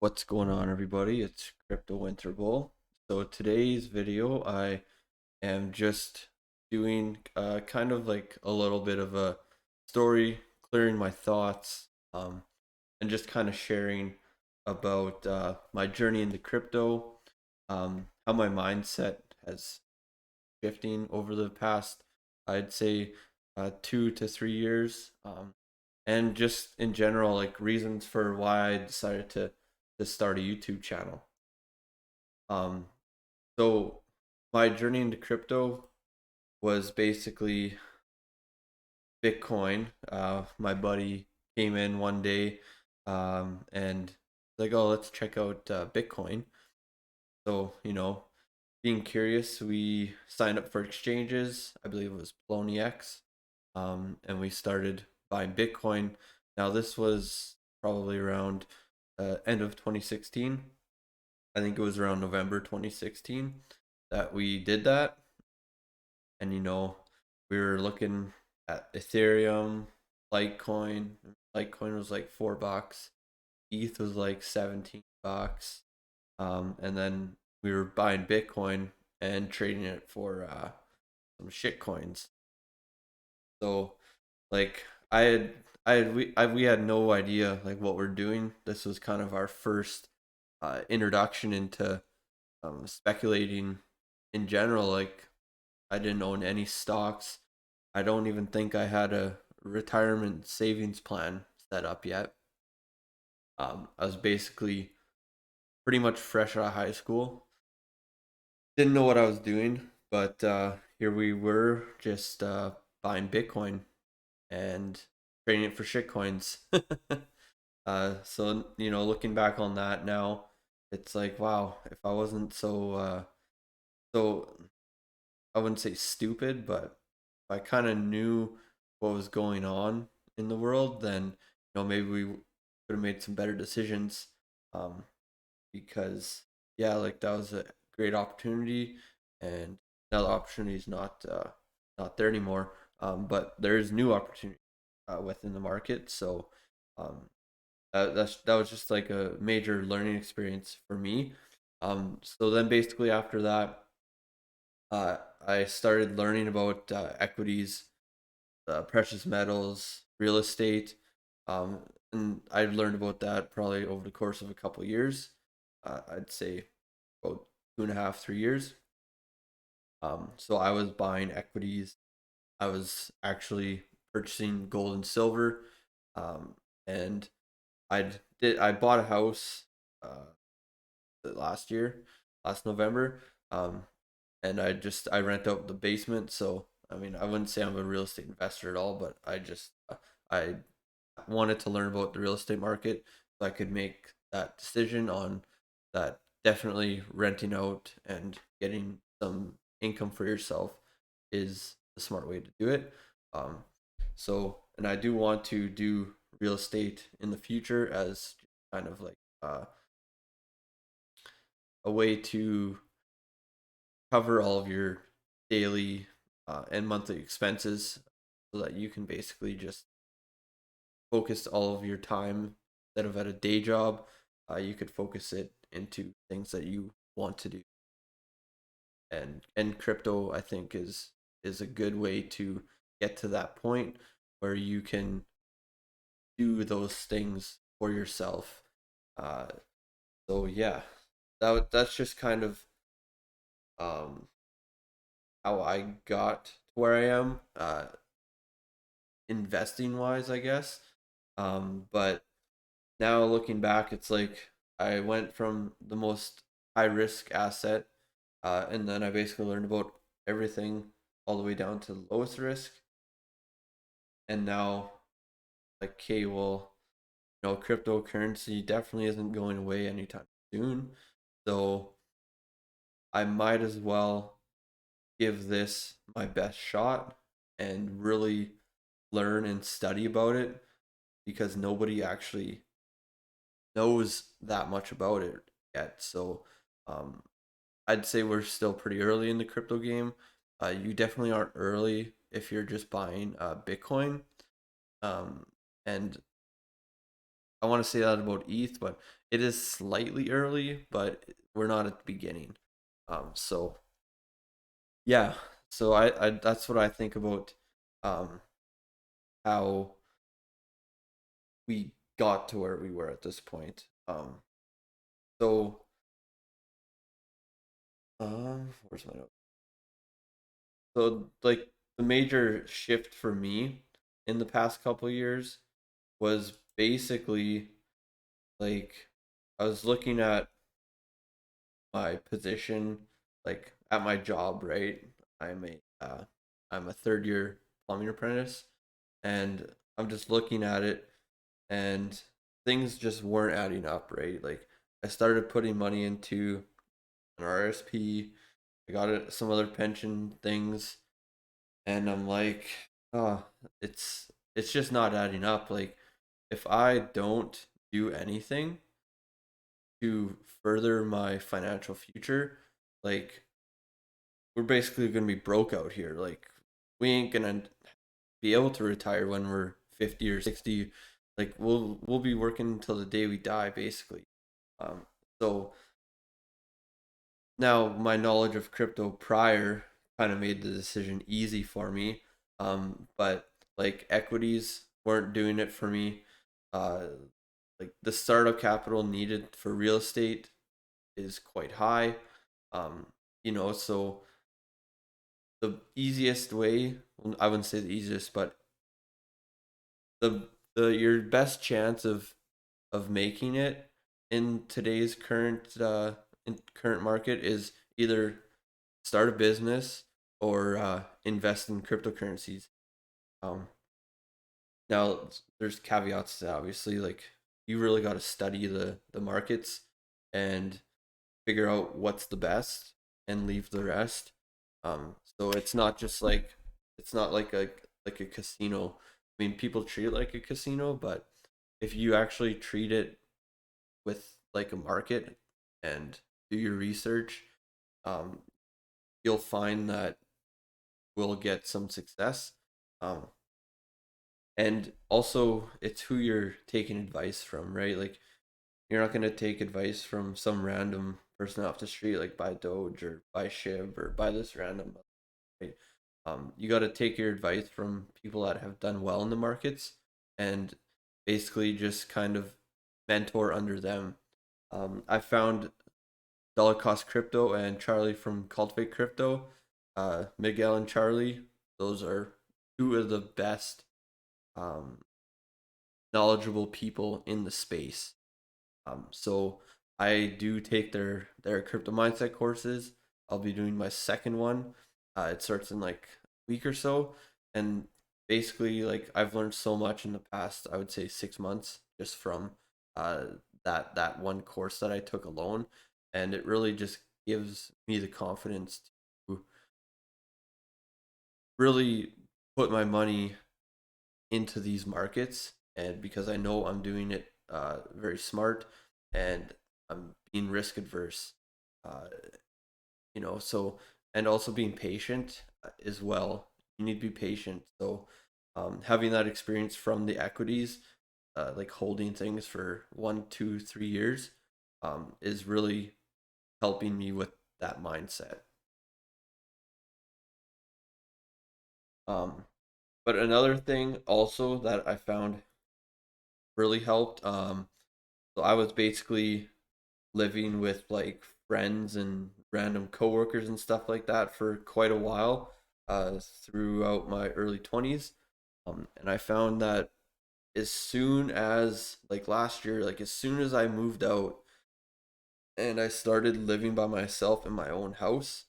What's going on, everybody? It's Crypto Winter Bowl. So today's video, I am just doing kind of like a little bit of a story, clearing my thoughts, and just kind of sharing about my journey into crypto, how my mindset has shifting over the past, I'd say, 2 to 3 years, and just in general, like reasons for why I decided to start a YouTube channel. Um, so my journey into crypto was basically Bitcoin. My buddy came in one day, and like, oh, let's check out Bitcoin. So being curious, we signed up for exchanges. I believe it was Poloniex, and we started buying Bitcoin. Now this was probably around end of 2016. I think it was around November 2016 that we did that. And we were looking at Ethereum, Litecoin. Litecoin was like $4. ETH was like $17. And then we were buying Bitcoin and trading it for some shit coins. So like we had no idea like what we're doing. This was kind of our first introduction into speculating in general. Like I didn't own any stocks. I don't even think I had a retirement savings plan set up yet. I was basically pretty much fresh out of high school. Didn't know what I was doing, but here we were just buying Bitcoin and trading it for shitcoins. So looking back on that now, it's like wow, if I wasn't so I wouldn't say stupid, but if I kind of knew what was going on in the world, then maybe we could have made some better decisions. Um, because yeah, like that was a great opportunity, and now the opportunity is not there anymore. But there is new opportunity within the market, so um, that was just like a major learning experience for me. So then basically after that, I started learning about equities, precious metals, real estate, um, and I learned about that probably over the course of a couple of years. I'd say about 2.5, 3 years. So I was buying equities. I was actually purchasing gold and silver, um, and I bought a house last year, last November. Um, and I rent out the basement. So I mean, I wouldn't say I'm a real estate investor at all, but I wanted to learn about the real estate market so I could make that decision on that. Definitely renting out and getting some income for yourself is the smart way to do it. Um, and I do want to do real estate in the future as kind of like a way to cover all of your daily and monthly expenses so that you can basically just focus all of your time instead of at a day job. You could focus it into things that you want to do, and crypto I think is a good way to get to that point where you can do those things for yourself. uh so yeah, that's just kind of um how I got to where I am, investing wise, I guess. But now looking back, it's like I went from the most high risk asset, and then I basically learned about everything all the way down to the lowest risk. And now, like, okay, well, cryptocurrency definitely isn't going away anytime soon. So I might as well give this my best shot and really learn and study about it because nobody actually knows that much about it yet. So um, I'd say we're still pretty early in the crypto game. You definitely aren't early if you're just buying Bitcoin. Um, and I want to say that about ETH, but it is slightly early, but we're not at the beginning. So yeah, so I that's what I think about um how we got to where we were at this point. So where's my note? So like the major shift for me in the past couple of years was basically like I was looking at my position like at my job, right? I'm a I'm a third year plumbing apprentice, and I'm just looking at it, and things just weren't adding up, right? Like I started putting money into an RSP, I got some other pension things, and I'm like, oh, it's just not adding up. Like if I don't do anything to further my financial future, like we're basically gonna be broke out here. Like we ain't gonna be able to retire when we're 50 or 60. Like we'll be working until the day we die, basically. Um, so now my knowledge of crypto prior kind of made the decision easy for me. But like equities weren't doing it for me. Uh, like the startup capital needed for real estate is quite high. Um, so the easiest way, well, I wouldn't say the easiest, but the your best chance of making it in today's current market is either start a business or invest in cryptocurrencies. Um, Now there's caveats to that, obviously. Like you really got to study the markets and figure out what's the best and leave the rest. So it's not like a casino. I mean, people treat it like a casino, but if you actually treat it with like a market and do your research, um, you'll find that we'll get some success. Um, and also, it's who you're taking advice from, right? Like, you're not going to take advice from some random person off the street, like buy Doge or buy Shib or buy this random, right? You got to take your advice from people that have done well in the markets and basically just kind of mentor under them. I found Dollar Cost Crypto and Charlie from Cultivate Crypto, Miguel and Charlie. Those are two of the best um, knowledgeable people in the space. So I do take their crypto mindset courses. I'll be doing my second one. It starts in like a week or so, and basically like I've learned so much in the past. I would say 6 months just from uh, that one course that I took alone, and it really just gives me the confidence to really put my money into these markets, and because I know I'm doing it very smart and I'm being risk adverse, uh, so and also being patient as well. You need to be patient. So having that experience from the equities, like holding things for 1, 2, 3 years, is really helping me with that mindset. Um, but another thing also that I found really helped. So I was basically living with like friends and random coworkers and stuff like that for quite a while throughout my early 20s. And I found that as soon as like last year, like as soon as I moved out and I started living by myself in my own house,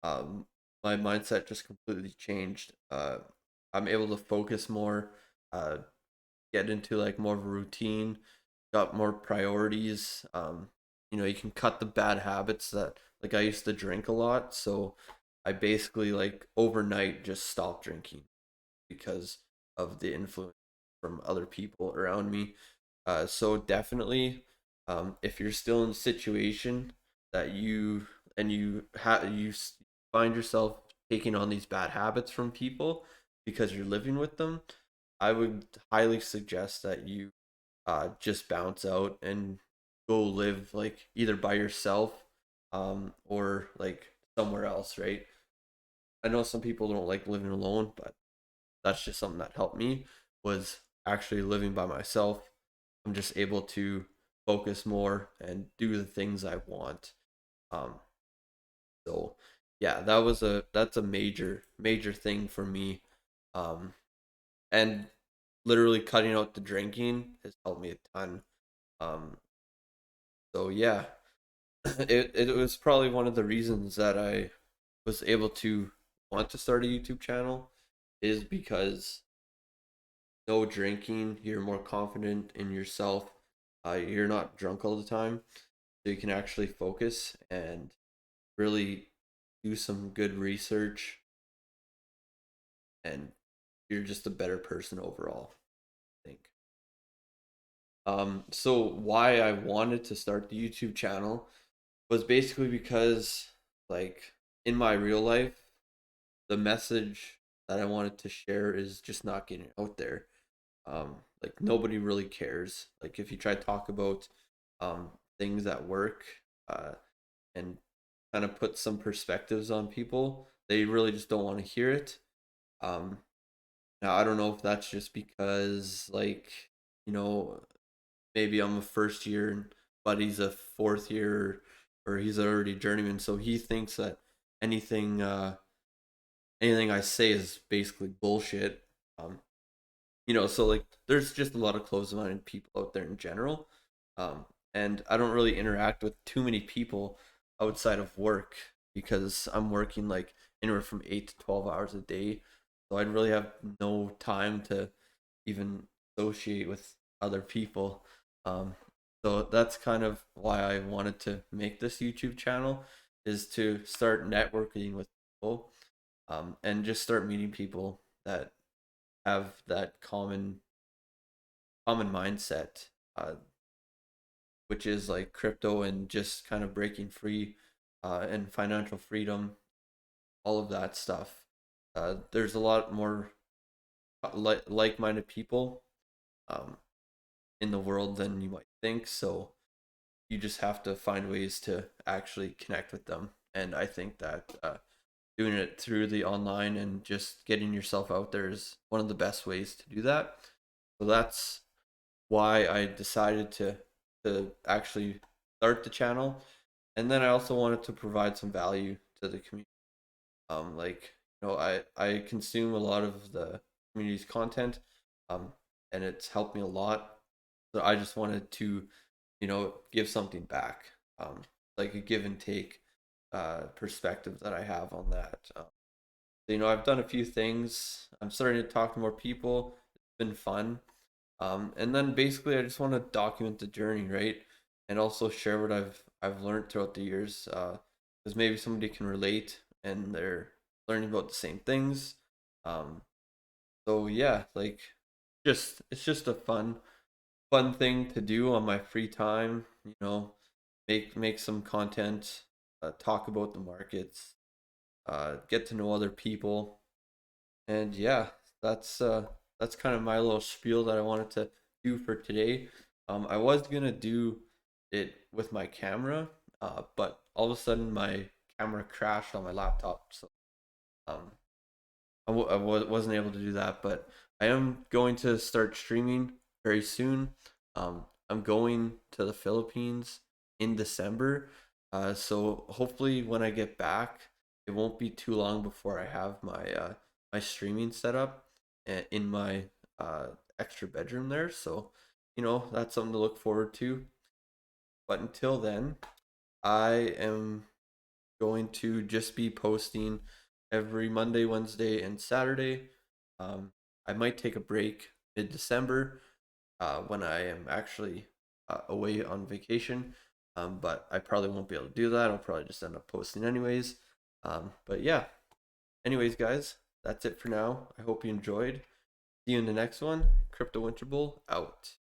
um, my mindset just completely changed. I'm able to focus more, uh, get into like more of a routine, got more priorities. You can cut the bad habits that like I used to drink a lot, so I basically like overnight just stopped drinking because of the influence from other people around me. So definitely, if you're still in a situation that you find yourself taking on these bad habits from people because you're living with them, I would highly suggest that you just bounce out and go live like either by yourself or like somewhere else, right? I know some people don't like living alone, but that's just something that helped me was actually living by myself. I'm just able to focus more and do the things I want. Um, so yeah, that's a major thing for me. Um, and literally cutting out the drinking has helped me a ton. Um, so yeah, it was probably one of the reasons that I was able to want to start a YouTube channel is because no drinking, you're more confident in yourself. You're not drunk all the time, so you can actually focus and really do some good research, and you're just a better person overall, I think. So why I wanted to start the YouTube channel was basically because, like, in my real life, the message that I wanted to share is just not getting out there. Like nobody really cares. Like if you try to talk about um things at work, uh, and kind of put some perspectives on people, they really just don't want to hear it. Um, Now I don't know if that's just because like you know maybe I'm a first year and Buddy's a fourth year or he's already journeyman, so he thinks that anything anything I say is basically bullshit. Um, so like there's just a lot of closed-minded people out there in general, um, and I don't really interact with too many people outside of work because I'm working like anywhere from 8 to 12 hours a day, so I'd really have no time to even associate with other people. Um, so that's kind of why I wanted to make this YouTube channel is to start networking with people, and just start meeting people that have that common mindset, which is like crypto and just kind of breaking free, and financial freedom, all of that stuff. There's a lot more like-minded people um, in the world than you might think. So you just have to find ways to actually connect with them. And I think that doing it through the online and just getting yourself out there is one of the best ways to do that. So that's why I decided to actually start the channel, and then I also wanted to provide some value to the community. Like I consume a lot of the community's content, um, and it's helped me a lot. So I just wanted to, give something back, like a give and take perspective that I have on that. I've done a few things. I'm starting to talk to more people. It's been fun. And then basically, I just want to document the journey, right? And also share what I've learned throughout the years, because maybe somebody can relate and they're learning about the same things. Um, so yeah, like just it's just a fun thing to do on my free time. Make some content, talk about the markets, get to know other people, and yeah, that's kind of my little spiel that I wanted to do for today. I was gonna do it with my camera, but all of a sudden my camera crashed on my laptop, so um, wasn't able to do that. But I am going to start streaming very soon. I'm going to the Philippines in December, so hopefully when I get back, it won't be too long before I have my streaming set up in my uh, extra bedroom there. So that's something to look forward to. But until then, I am going to just be posting every Monday, Wednesday, and Saturday. Um, I might take a break mid December when I am actually away on vacation, but I probably won't be able to do that. I'll probably just end up posting anyways. But yeah, anyways, guys, that's it for now. I hope you enjoyed. See you in the next one. Crypto Winter Bowl out.